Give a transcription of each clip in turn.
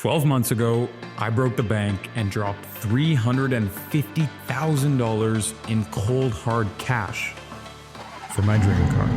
12 months ago, I broke the bank and dropped $350,000 in cold hard cash for my dream car.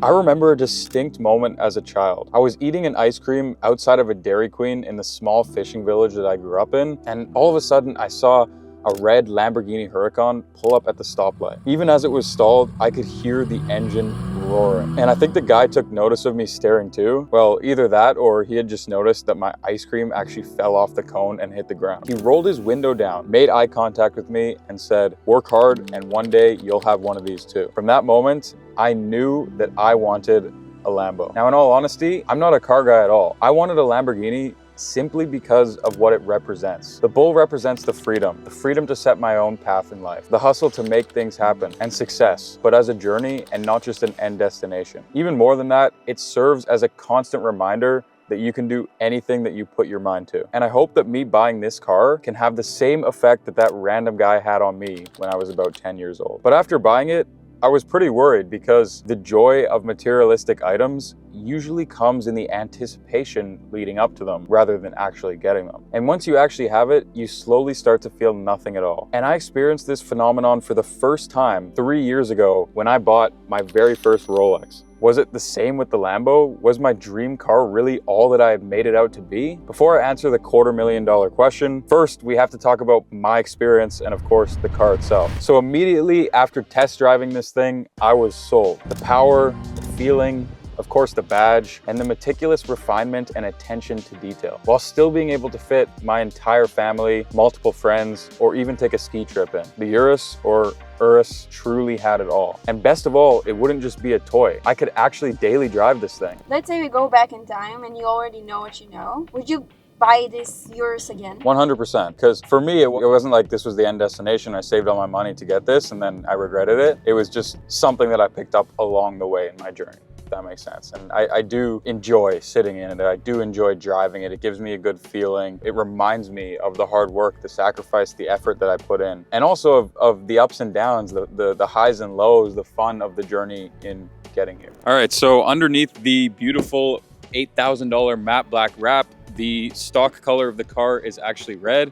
I remember a distinct moment as a child. I was eating an ice cream outside of a Dairy Queen in the small fishing village that I grew up in, and all of a sudden I saw a red Lamborghini Huracan pull up at the stoplight. Even as it was stalled, I could hear the engine roaring. And I think the guy took notice of me staring too. Well, either that or he had just noticed that my ice cream actually fell off the cone and hit the ground. He rolled his window down, made eye contact with me and said, "Work hard and one day you'll have one of these too." From that moment, I knew that I wanted a Lambo. Now, in all honesty, I'm not a car guy at all. I wanted a Lamborghini simply because of what it represents. The bull represents the freedom to set my own path in life, the hustle to make things happen, and success, but as a journey and not just an end destination. Even more than that, it serves as a constant reminder that you can do anything that you put your mind to. And I hope that me buying this car can have the same effect that that random guy had on me when I was about 10 years old. But after buying it, I was pretty worried because the joy of materialistic items usually comes in the anticipation leading up to them rather than actually getting them. And once you actually have it, you slowly start to feel nothing at all. And I experienced this phenomenon for the first time 3 years ago when I bought my very first Rolex. Was it the same with the Lambo? Was my dream car really all that I had made it out to be? Before I answer the $250,000 question, first we have to talk about my experience and of course the car itself. So immediately after test driving this thing, I was sold. The power, the feeling, of course the badge, and the meticulous refinement and attention to detail, while still being able to fit my entire family, multiple friends, or even take a ski trip in. The Urus, or Urus, truly had it all. And best of all, it wouldn't just be a toy. I could actually daily drive this thing. Let's say we go back in time and you already know what you know. Would you buy this Urus again? 100%, because for me, it wasn't like this was the end destination. I saved all my money to get this and then I regretted it. It was just something that I picked up along the way in my journey. That makes sense. And I do enjoy sitting in it. I do enjoy driving it. It gives me a good feeling. It reminds me of the hard work, the sacrifice, the effort that I put in, and also of the ups and downs, the highs and lows, the fun of the journey in getting here. All right, so underneath the beautiful $8,000 matte black wrap, the stock color of the car is actually red.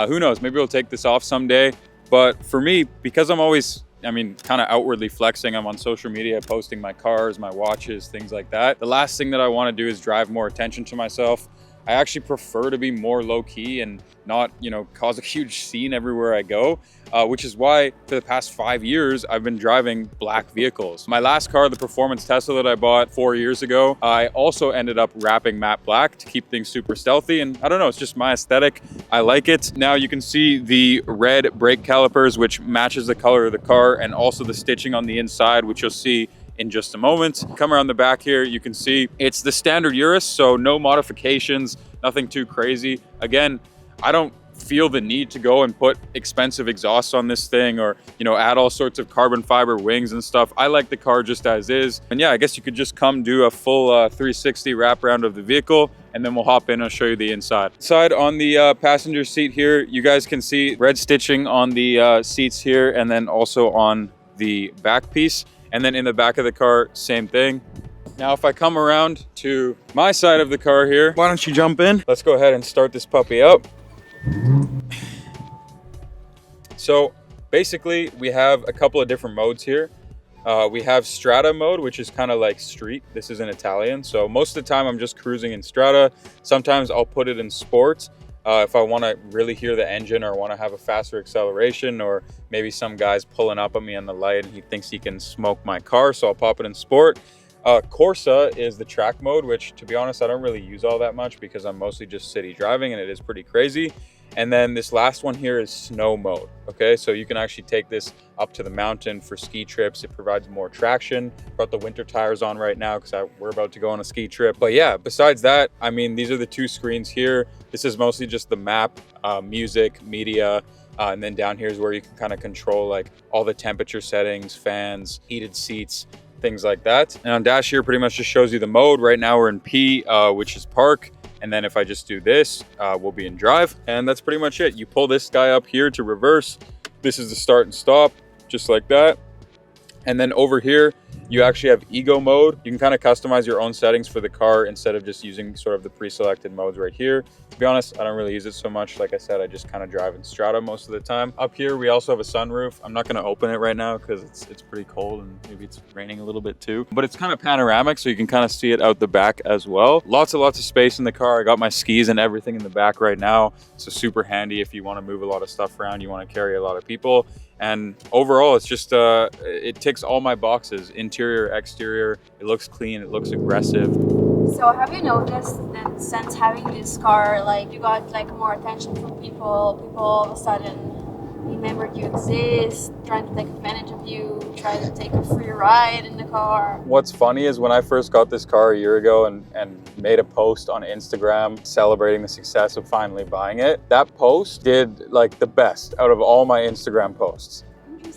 Who knows, maybe we'll take this off someday. But for me, because I'm always kind of outwardly flexing. I'm on social media, posting my cars, my watches, things like that. The last thing that I want to do is drive more attention to myself. I actually prefer to be more low key and not, cause a huge scene everywhere I go, which is why for the past 5 years, I've been driving black vehicles. My last car, the performance Tesla that I bought 4 years ago, I also ended up wrapping matte black to keep things super stealthy. And I don't know, it's just my aesthetic. I like it. Now you can see the red brake calipers, which matches the color of the car, and also the stitching on the inside, which you'll see in just a moment. Come around the back here, you can see it's the standard Urus, so no modifications, nothing too crazy. Again, I don't feel the need to go and put expensive exhausts on this thing or, add all sorts of carbon fiber wings and stuff. I like the car just as is. And yeah, I guess you could just come do a full 360 wrap around of the vehicle, and then we'll hop in and show you the inside. Inside on the passenger seat here, you guys can see red stitching on the seats here, and then also on the back piece. And then in the back of the car, same thing. Now, if I come around to my side of the car here, why don't you jump in? Let's go ahead and start this puppy up. So basically, we have a couple of different modes here. We have Strata mode, which is kind of like street. This is in Italian. So most of the time I'm just cruising in Strata. Sometimes I'll put it in sport. If I want to really hear the engine or want to have a faster acceleration, or maybe some guy's pulling up at me on the light and he thinks he can smoke my car, so I'll pop it in sport. Corsa is the track mode, which to be honest, I don't really use all that much because I'm mostly just city driving and it is pretty crazy. And then this last one here is snow mode. Okay, so you can actually take this up to the mountain for ski trips. It provides more traction. Got the winter tires on right now because we're about to go on a ski trip. But yeah, besides that, these are the two screens here. This is mostly just the map, music, media, and then down here is where you can kind of control like all the temperature settings, fans, heated seats, things like that. And on dash here pretty much just shows you the mode. Right now we're in P, which is park. And then if I just do this, we'll be in drive. And that's pretty much it. You pull this guy up here to reverse, This is the start and stop, just like that. And then over here, you actually have ego mode. You can kind of customize your own settings for the car instead of just using sort of the pre-selected modes right here. To be honest, I don't really use it so much. Like I said, I just kind of drive in Strata most of the time. Up here, we also have a sunroof. I'm not gonna open it right now because it's pretty cold and maybe it's raining a little bit too. But it's kind of panoramic, so you can kind of see it out the back as well. Lots of space in the car. I got my skis and everything in the back right now. So super handy if you want to move a lot of stuff around, you want to carry a lot of people. And overall, it's just, it ticks all my boxes, interior, exterior. It looks clean, it looks aggressive. So have you noticed that since having this car, like you got like more attention from people all of a sudden remembered you exist, trying to take advantage of you, try to take a free ride in the car? What's funny is when I first got this car a year ago and made a post on Instagram celebrating the success of finally buying it, that post did like the best out of all my Instagram posts.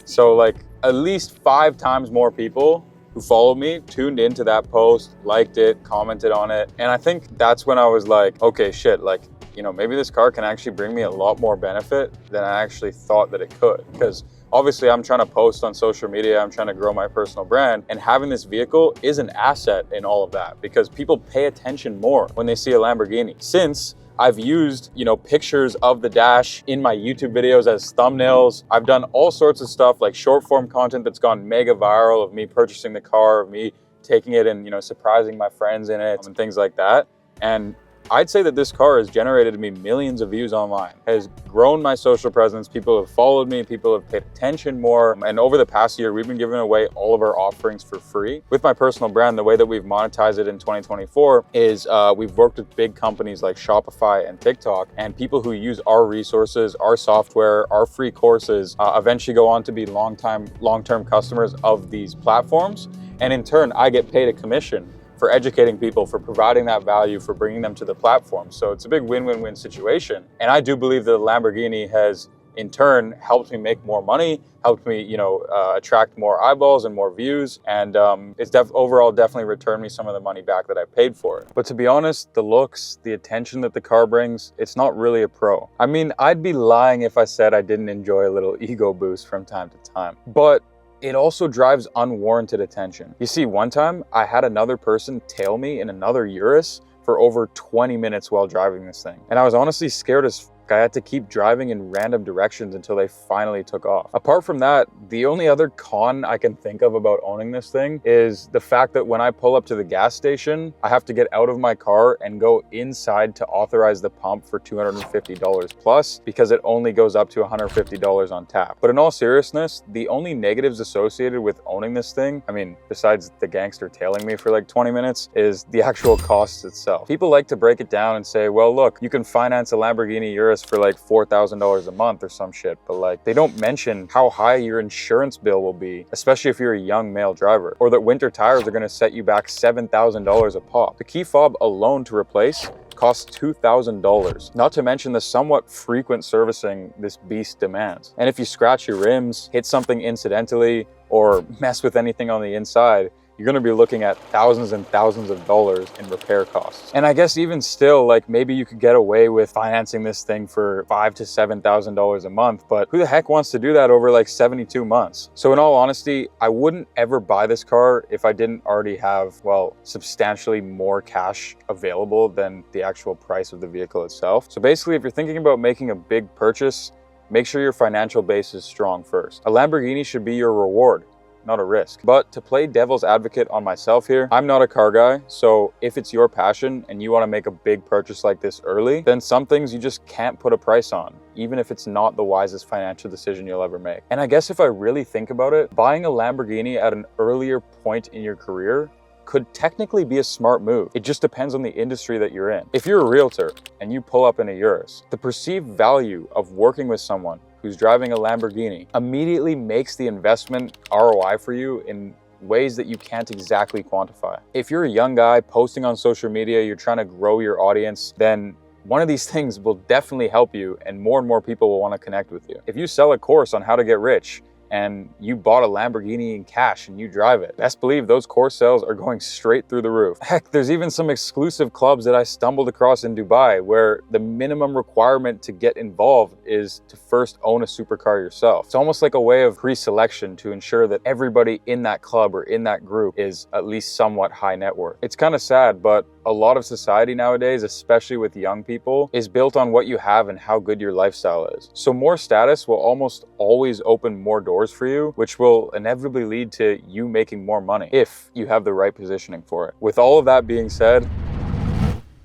So like at least 5 times more people who followed me tuned into that post, liked it, commented on it. And I think that's when I was like, okay, shit, like, you know, maybe this car can actually bring me a lot more benefit than I actually thought that it could. Because obviously I'm trying to post on social media, I'm trying to grow my personal brand, and having this vehicle is an asset in all of that because people pay attention more when they see a Lamborghini. Since I've used, you know, pictures of the dash in my YouTube videos as thumbnails. I've done all sorts of stuff like short form content that's gone mega viral of me purchasing the car, of me taking it and, you know, surprising my friends in it and things like that. And I'd say that this car has generated me millions of views online, has grown my social presence. People have followed me, people have paid attention more. And over the past year, we've been giving away all of our offerings for free. With my personal brand, the way that we've monetized it in 2024 is we've worked with big companies like Shopify and TikTok, and people who use our resources, our software, our free courses, eventually go on to be long-term customers of these platforms. And in turn, I get paid a commission for educating people, for providing that value, for bringing them to the platform. So it's a big win-win-win situation. And I do believe that the Lamborghini has, in turn, helped me make more money, helped me, you know, attract more eyeballs and more views. And it's overall definitely returned me some of the money back that I paid for it. But to be honest, the looks, the attention that the car brings, it's not really a pro. I mean, I'd be lying if I said I didn't enjoy a little ego boost from time to time. But it also drives unwarranted attention. You see, one time I had another person tail me in another Urus for over 20 minutes while driving this thing. And I was honestly scared as I had to keep driving in random directions until they finally took off. Apart from that, the only other con I can think of about owning this thing is the fact that when I pull up to the gas station, I have to get out of my car and go inside to authorize the pump for $250 plus, because it only goes up to $150 on tap. But in all seriousness, the only negatives associated with owning this thing, I mean, besides the gangster tailing me for like 20 minutes, is the actual cost itself. People like to break it down and say, well, look, you can finance a Lamborghini Urus for like $4,000 a month or some shit, but like they don't mention how high your insurance bill will be, especially if you're a young male driver, or that winter tires are going to set you back $7,000 a pop. The key fob alone to replace costs $2,000, not to mention the somewhat frequent servicing this beast demands. And if you scratch your rims, hit something incidentally, or mess with anything on the inside, you're going to be looking at thousands and thousands of dollars in repair costs. And I guess even still, like maybe you could get away with financing this thing for $5,000 to $7,000 a month, but who the heck wants to do that over like 72 months? So in all honesty, I wouldn't ever buy this car if I didn't already have, well, substantially more cash available than the actual price of the vehicle itself. So basically, if you're thinking about making a big purchase, make sure your financial base is strong first. A Lamborghini should be your reward, not a risk. But to play devil's advocate on myself here, I'm not a car guy, so if it's your passion and you want to make a big purchase like this early, then some things you just can't put a price on, even if it's not the wisest financial decision you'll ever make. And I guess if I really think about it, buying a Lamborghini at an earlier point in your career could technically be a smart move. It just depends on the industry that you're in. If you're a realtor and you pull up in a Urus, the perceived value of working with someone who's driving a Lamborghini immediately makes the investment ROI for you in ways that you can't exactly quantify. If you're a young guy posting on social media, you're trying to grow your audience, then one of these things will definitely help you and more people will want to connect with you. If you sell a course on how to get rich and you bought a Lamborghini in cash and you drive it, best believe those core sales are going straight through the roof. Heck, there's even some exclusive clubs that I stumbled across in Dubai where the minimum requirement to get involved is to first own a supercar yourself. It's almost like a way of pre-selection to ensure that everybody in that club or in that group is at least somewhat high net worth. It's kind of sad, but a lot of society nowadays, especially with young people, is built on what you have and how good your lifestyle is. So more status will almost always open more doors for you, which will inevitably lead to you making more money if you have the right positioning for it. With all of that being said,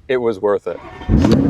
it was worth it.